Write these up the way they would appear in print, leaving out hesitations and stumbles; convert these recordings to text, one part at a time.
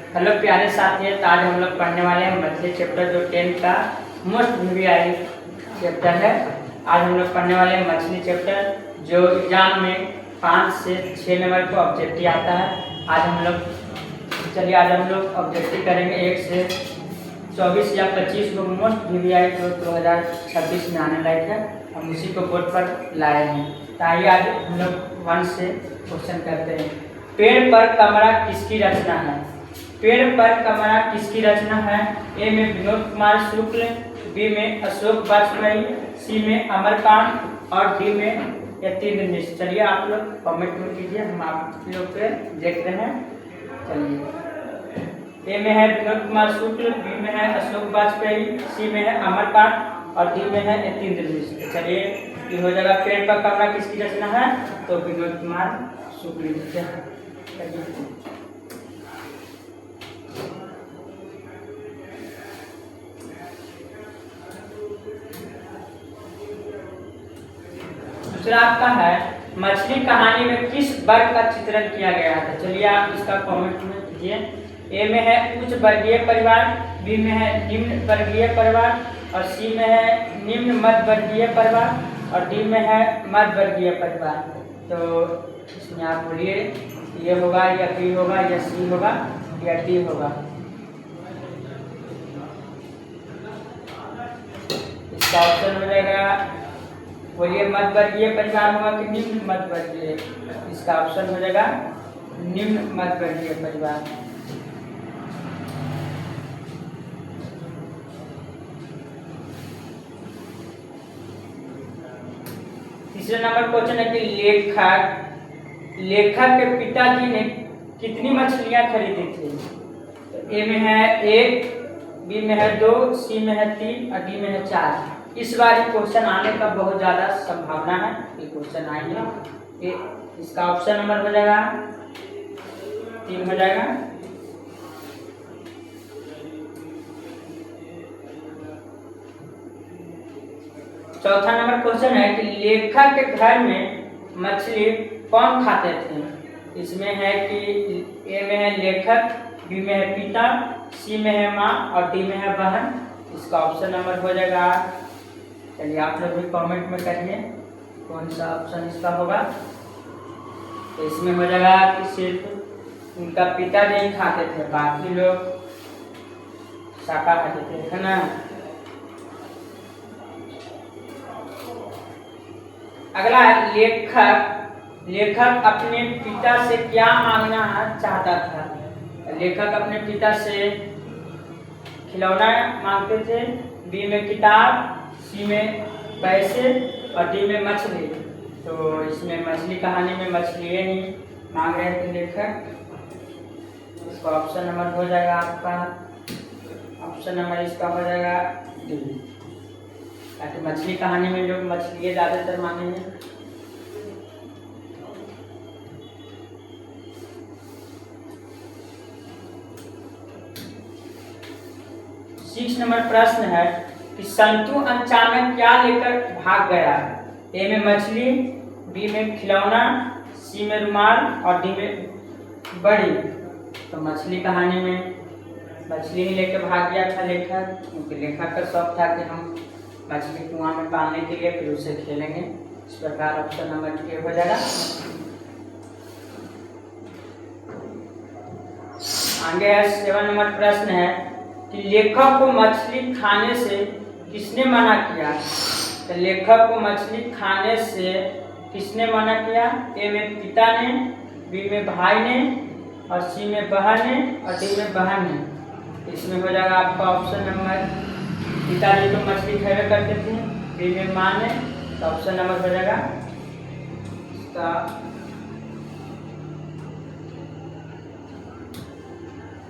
Hello प्यारे साथी, तो आज हम लोग पढ़ने वाले हैं मछली चैप्टर जो 10 का मोस्ट वीवीआई चैप्टर है। आज हम लोग पढ़ने वाले हैं मछली चैप्टर जो एग्जाम में 5 से 6 नंबर को ऑब्जेक्टिव आता है। आज हम लोग ऑब्जेक्टिव करेंगे 1 से 24 या 25 को मोस्ट वीवीआई जो 2026 में आने लायक है। हम उसी को बोर्ड पर लाए हैं। तो आइए आज हम लोग 1 से क्वेश्चन करते हैं। पेड़ पर कमरा किसकी रचना है? पेड़ पर कमरा किसकी रचना है? ए में विनोद कुमार शुक्ल, बी में अशोक वाजपेयी, सी में अमरकांत और डी में यतीन्द्र मिश्र। चलिए आप लोग कमेंट में कीजिए, हम आप लोग पे देख रहे हैं। चलिए ए में है विनोद कुमार शुक्ल, बी में है अशोक वाजपेयी, सी में है अमरकांत और डी में है यतीन्द्र मिश्र। चलिए ये हो जाएगा पेड़ पर कमरा किसकी रचना है, तो विनोद कुमार शुक्ल जी है। दूसरा आपका है मछली कहानी में किस वर्ग का चित्रण किया गया है? चलिए आप इसका कमेंट में कीजिए। ए में है उच्च वर्गीय परिवार, बी में है निम्न वर्गीय परिवार और सी में है निम्न मध्य वर्गीय परिवार और डी में है मध्य वर्गीय परिवार। तो इसमें आप बोलिए ये होगा या बी होगा या सी होगा या डी होगा। इसका ऑप्शन हो जाएगा, बोलिए मध्य वर्गीय परिवार होगा कि निम्न मध्य वर्गीय? इसका ऑप्शन हो जाएगा निम्न मध्य वर्गीय परिवार। तीसरे नंबर क्वेश्चन है कि लेखक के पिताजी ने कितनी मछलियां खरीदी थी? तो ए में है 1, बी में है 2, सी में है 3 और डी में है 4। इस बार क्वेश्चन आने का बहुत ज्यादा संभावना है, ये क्वेश्चन आएंगे। इसका ऑप्शन नंबर हो जाएगा 3 हो जाएगा। चौथा नंबर क्वेश्चन है कि लेखक के घर में मछली कौन खाते थे? इसमें है कि ए में है लेखक, बी में है पिता, सी में है माँ और डी में है बहन। इसका ऑप्शन नंबर हो जाएगा, चलिए आप लोग भी कमेंट में करिए कौन सा ऑप्शन इसका होगा। तो इसमें हो जाएगा कि सिर्फ उनका पिता नहीं खाते थे, बाकी लोग शाकाहारी थे, है ना। अगला है लेखक अपने पिता से क्या मांगना चाहता था? लेखक अपने पिता से खिलौना मांगते थे, बी में किताब, सी में पैसे और डी में मछली। तो इसमें मछली कहानी में मछली ही मांग रहे थे लेखक। इसका ऑप्शन नंबर हो जाएगा आपका, ऑप्शन नंबर इसका हो जाएगा डी, ताकि मछली कहानी में लोग मछली ज्यादातर मांगेंगे। 6 नंबर प्रश्न है कि संतु अचानक क्या लेकर भाग गया? ए में मछली, बी में खिलौना, सी में रुमाल और डी में बड़ी। तो मछली कहानी में मछली ही लेकर भाग गया था लेखक, क्योंकि लेखक का शौक था कि हम मछली कुआं में पालने के लिए फिर उसे खेलेंगे। इस प्रकार ऑप्शन नंबर ए हो जाएगा। आगे है 7 नंबर प्रश्न है कि लेखक को मछली खाने से किसने मना किया? तो लेखक को मछली खाने से किसने मना किया? ए में पिता ने, बी में भाई ने और सी में बहन ने और डी में बहन ने। इसमें हो जाएगा आपका ऑप्शन नंबर, पिताजी तो मछली खाया करते थे, बी में माँ ने, तो ऑप्शन नंबर हो जाएगा इसका।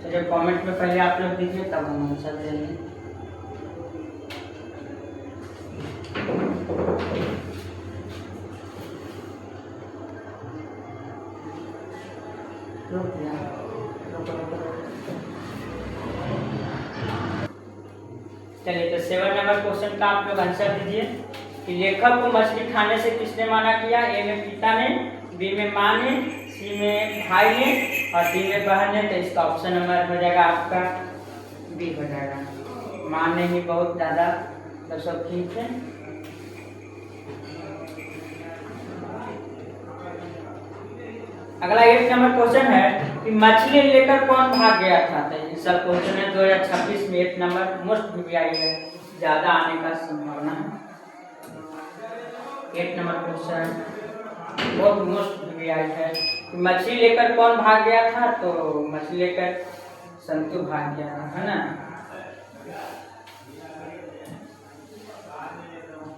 चलिए कमेंट में पहले आप लोग दीजिए तब हम आंसर देंगे। चलिए तो 7 नंबर क्वेश्चन का आप लोग आंसर दीजिए कि लेखक को मछली खाने से किसने मना किया? ए में पिता ने, बी में माँ ने, सी में भाई ने और डी में बहन है, तो इसका ऑप्शन नंबर हो जाएगा आपका बी हो जाएगा। मान नहीं बहुत ज़्यादा तो सब ठीक है। अगला 8 नंबर क्वेश्चन है कि मछली लेकर कौन भाग गया था। तो ये सब क्वेश्चन है 2026 में 8 नंबर मोस्ट वीवीआई है, ज़्यादा आने का संभावना है। 8 नंबर क्वेश्चन बहुत मोस्ट वीवीआई है कि मछली लेकर कौन भाग गया था। तो मछली लेकर संतु भाग गया था, है ना।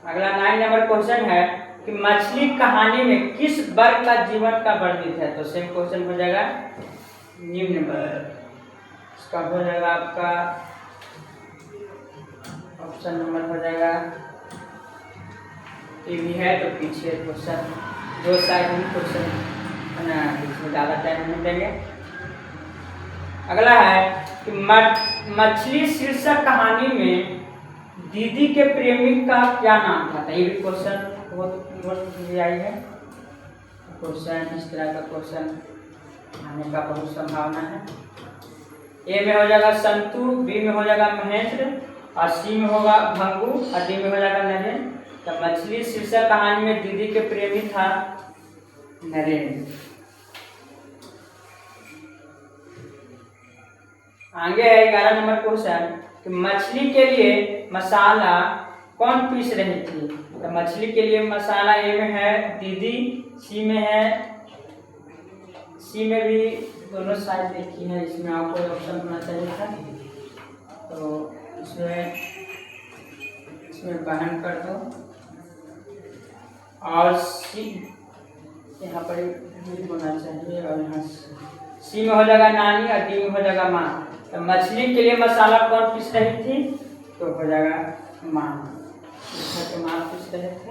अगला 9 नंबर क्वेश्चन है कि मछली कहानी में किस वर्ग का जीवन का वर्णित है। तो सेम क्वेश्चन हो जाएगा निम्न वर्ग। इसका हो जाएगा आपका ऑप्शन नंबर हो जाएगा ए भी है। तो पीछे क्वेश्चन दो साइड में क्वेश्चन है ना, इसमें ज़्यादा टाइम नहीं देंगे। अगला है कि मछली शीर्षक कहानी में दीदी के प्रेमी का क्या नाम था। ये भी क्वेश्चन बहुत आई है। क्वेश्चन इस तरह का क्वेश्चन आने का बहुत संभावना है। ए में हो जाएगा संतु, बी में हो जाएगा महेंद्र, और सी में होगा भंगू, और डी में हो जाएगा नरेंद्र। तो मछली शीर्षक कहानी में दीदी के प्रेमी था नरेंद्र। आगे है 11 नंबर क्वेश्चन कि मछली के लिए मसाला कौन पीस रही थी। तो मछली के लिए मसाला ए में है दीदी, सी में है, सी में भी दोनों साइड देखी है, इसमें आपको ऑप्शन होना चाहिए था। तो इसमें बहन कर दो, और सी यहाँ पर होना चाहिए, और यहाँ सी में हो जाएगा नानी, और डी में हो जाएगा माँ। तो मछली के लिए मसाला कौन पीस रही थी। तो हो जाएगा माँ, तो माँ पीस रहे थे।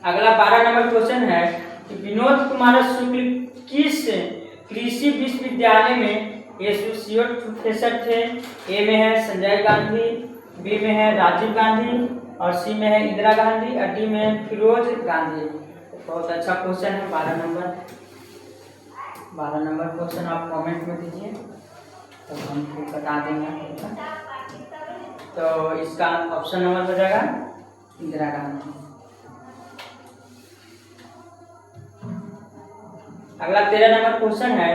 अगला 12 नंबर क्वेश्चन है कि विनोद कुमार शुक्ल किस कृषि विश्वविद्यालय में एसोसिएट प्रोफेसर थे। ए में है संजय गांधी, बी में है राजीव गांधी, और सी में है इंदिरा गांधी, और डी में है फिरोज गांधी। बहुत अच्छा क्वेश्चन है 12 नंबर क्वेश्चन आप कमेंट में दीजिए तो हमको बता देंगे। तो इसका ऑप्शन नंबर हो जाएगा इंदिरा गांधी। अगला 13 नंबर क्वेश्चन है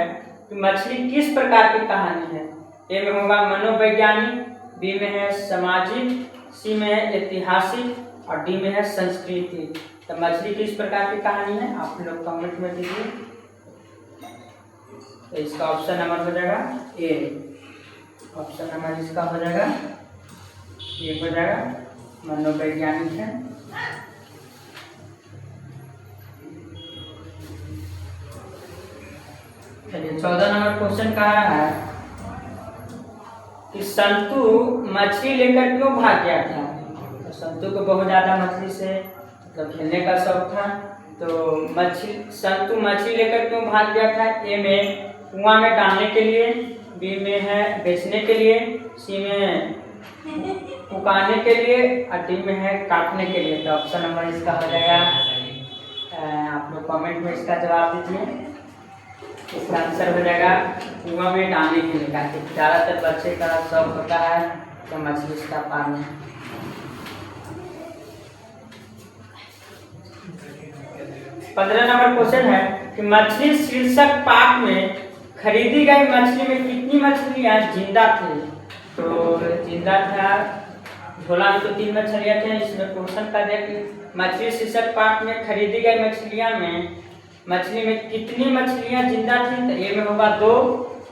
कि मछली किस प्रकार की कहानी है। ए में होगा मनोवैज्ञानिक, बी में है सामाजिक, सी में है ऐतिहासिक, और डी में है संस्कृति। तो मछली किस प्रकार की कहानी है आप लोग कमेंट में दीजिए। तो इसका ऑप्शन नंबर हो जाएगा ए। ऑप्शन नंबर इसका हो जाएगा ये हो जाएगा मनोवैज्ञानिक है। चलिए 14 नंबर क्वेश्चन कहा है कि संतु मछली लेकर क्यों भाग गया था। तो संतु को बहुत ज्यादा मछली से मतलब खेलने का शौक था। तो संतु मछली लेकर क्यों भाग गया था। ए में कुआं में डालने के लिए, बी में है बेचने के लिए, सी में पकाने के लिए, और डी में है काटने के लिए। तो ऑप्शन नंबर इसका हो जाएगा, आप लोग कमेंट में इसका जवाब दीजिए। इसका आंसर हो जाएगा कुआं में डालने के लिए, ताकि ज़्यादातर बच्चे का शौक होता है तो मछली का पानी। पंद्रह नंबर क्वेश्चन है कि मछली शीर्षक पाठ में खरीदी गई मछली में कितनी मछलियां जिंदा थी। तो जिंदा था झोला में तो 3 मछलियां थे। इसमें क्वेश्चन का देख मछली शीर्षक पाठ में खरीदी गई मछली में कितनी मछलियां जिंदा थी। तो ए में होगा 2,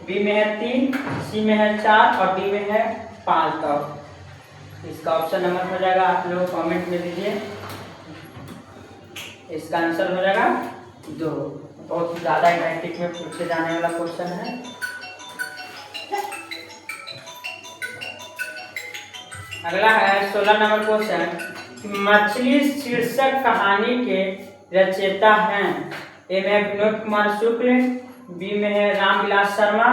बी में है 3, सी में है 4, और डी में है 5। तो इसका ऑप्शन नंबर हो जाएगा, आप लोग कमेंट में दीजिए। इसका आंसर हो जाएगा 2। बहुत ज़्यादा मैट्रिक में पूछे जाने वाला क्वेश्चन है। अगला है 16 नंबर क्वेश्चन। मछली शीर्षक कहानी के रचयिता हैं। ए में है विनोद कुमार शुक्ल, बी में है रामविलास शर्मा,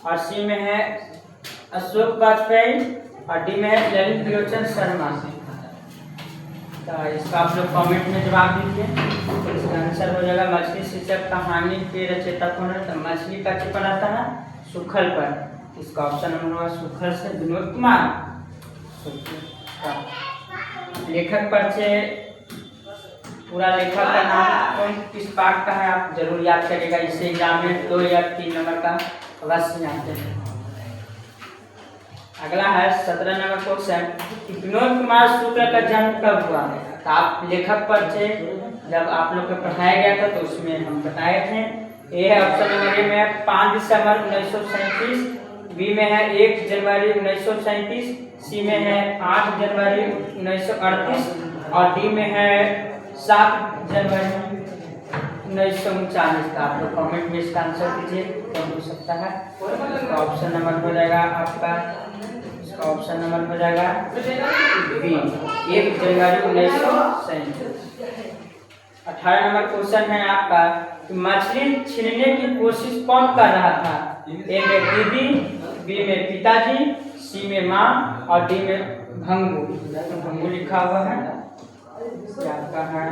और सी में है अशोक वाजपेयी, और डी में है ललित लोचन शर्मा। तो इसका आप लोग कमेंट में जवाब दीजिए। इसका आंसर हो जाएगा मछली शीर्षक कहानी के रचयिता कौन है? तो मछली का चिपन आता है सुखल पर। इसका ऑप्शन नंबर होगा सुखल से विनोद कुमार। लेखक परिचय, पूरा लेखक का नाम कौन किस पाठ का है आप जरूर याद करिएगा। इसे एग्जाम में 2 या 3 नंबर का अवश्य आते हैं। अगला है 17 नंबर क्वेश्चन, विनोद कुमार शुक्ल का जन्म कब हुआ? तो आप लेखक परिचय जब आप लोग को पढ़ाया गया था तो उसमें हम बताए थे। ए है ऑप्शन नंबर ए में 5 दिसंबर 1937, बी में है 1 जनवरी 1937, सी में है 8 जनवरी 1938 और डी में है 7 जनवरी 1939 का। आप लोग कमेंट में इसका आंसर दीजिए कौन हो सकता है। इसका ऑप्शन नंबर हो जाएगा आपका, इसका ऑप्शन नंबर हो जाएगा बी 1 जनवरी 1937। 18 नंबर क्वेश्चन है आपका, मछली छीनने की कोशिश कौन कर रहा था? ए में दीदी, बी में पिताजी, सी में माँ और डी में भंगू। भंगू लिखा हुआ है आपका है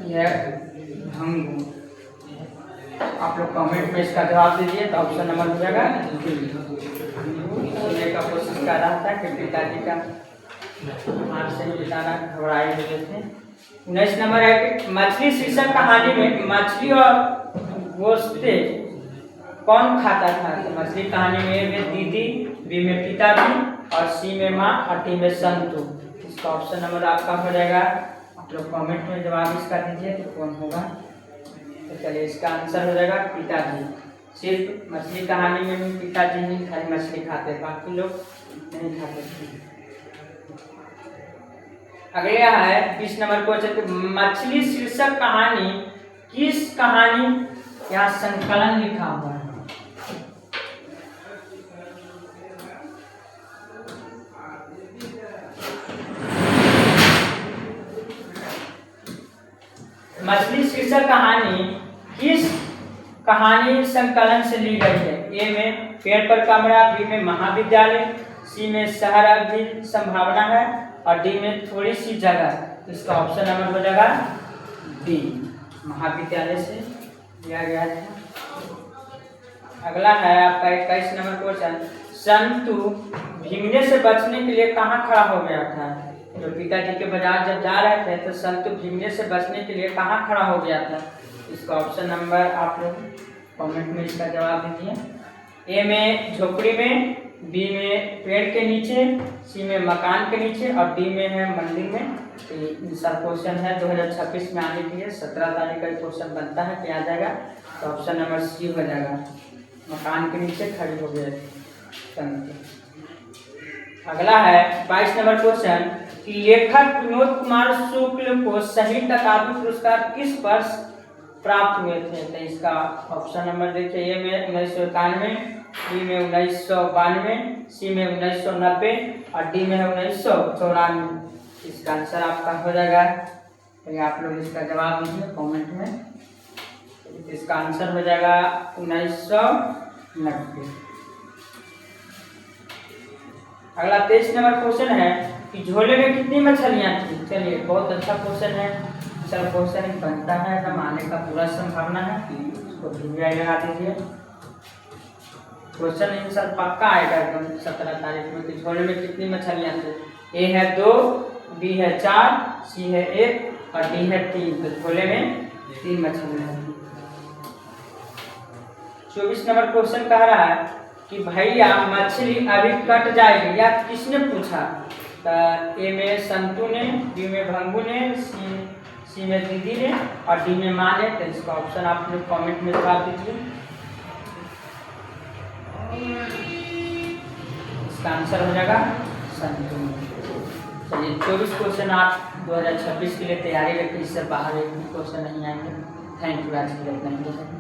यह भंगू। आप लोग कमेंट में इसका जवाब दीजिए तो ऑप्शन नंबर हो जाएगा छीनने का कोशिश कर रहा था कि पिताजी का हाथ से पिताना घबराए हुए थे। 19 नंबर है कि मछली शीर्षक कहानी में मछली और गोश्ते कौन खाता था? तो मछली कहानी में दीदी, बी में पिताजी और सी में माँ और डी में संतु। इसका ऑप्शन नंबर आपका हो जाएगा, आप लोग कमेंट में जवाब इसका दीजिए तो कौन होगा। तो चलिए इसका आंसर हो जाएगा पिताजी। सिर्फ मछली कहानी में भी पिताजी ही खाली मछली खाते, बाकी लोग नहीं खाते। अगला है 20 नंबर क्वेश्चन, मछली शीर्षक कहानी किस कहानी या संकलन लिखा हुआ है? मछली शीर्षक कहानी किस कहानी संकलन से ली गई है? ए में पेड़ पर कमरा, बी में महाविद्यालय, सी में शहर अभी संभावना है और डी में थोड़ी सी जगह। इसका ऑप्शन नंबर हो जाएगा डी महाविद्यालय से लिया गया था। अगला है आपका 21 नंबर क्वेश्चन, संतु भीगने से बचने के लिए कहाँ खड़ा हो गया था? तो पिताजी के बाजार जब जा रहे थे तो संतु भीगने से बचने के लिए कहाँ खड़ा हो गया था? इसका ऑप्शन नंबर आप लोग कमेंट में इसका जवाब दीजिए। ए में झोपड़ी में, बी में पेड़ के नीचे, सी में मकान के नीचे और डी में है मंदिर में। तो सर क्वेश्चन है 2026 में आने के लिए 17 तारीख का क्वेश्चन बनता है कि आ जाएगा। तो ऑप्शन नंबर सी हो जाएगा, मकान के नीचे खड़ी हो गए संतु। अगला है 22 नंबर क्वेश्चन कि लेखक विनोद कुमार शुक्ल को साहित्य अकादमी पुरस्कार किस वर्ष प्राप्त हुए थे? तो इसका ऑप्शन नंबर देखिए, ए में 1991, बी में 1992, सी में 1990 और डी में है 1994। इसका आंसर आपका हो जाएगा, तो आप लोग इसका जवाब दीजिए कमेंट में। इसका आंसर हो जाएगा 1990। अगला 23 नंबर क्वेश्चन है कि झोले में कितनी मछलियां थी? चलिए बहुत अच्छा क्वेश्चन है, चल क्वेश्चन बनता है एकदम आने का पूरा संभावना है, इसको भी लगा दीजिए। क्वेश्चन इन सर पक्का आएगा एकदम 17 तारीख में कि झोले में कितनी मछलियां थी। ए है 2, बी है 4, सी है 1 और डी है 3। तो झोले में 3 मछलियां थी। 24 नंबर क्वेश्चन कह रहा है कि भैया मछली अभी कट जाएगी या किसने पूछा? तो ए में संतु ने, बी में भंगू ने, सी में दीदी ने और डी में माँ ने। तो इसका ऑप्शन आप लोग कमेंट में जवाब दीजिए। इसका आंसर हो जाएगा संतु। चलिए 24 क्वेश्चन आप 2026 के लिए तैयारी रखिए, इससे बाहर एक भी क्वेश्चन नहीं आएंगे। थैंक यू, आज के लिए इतना ही।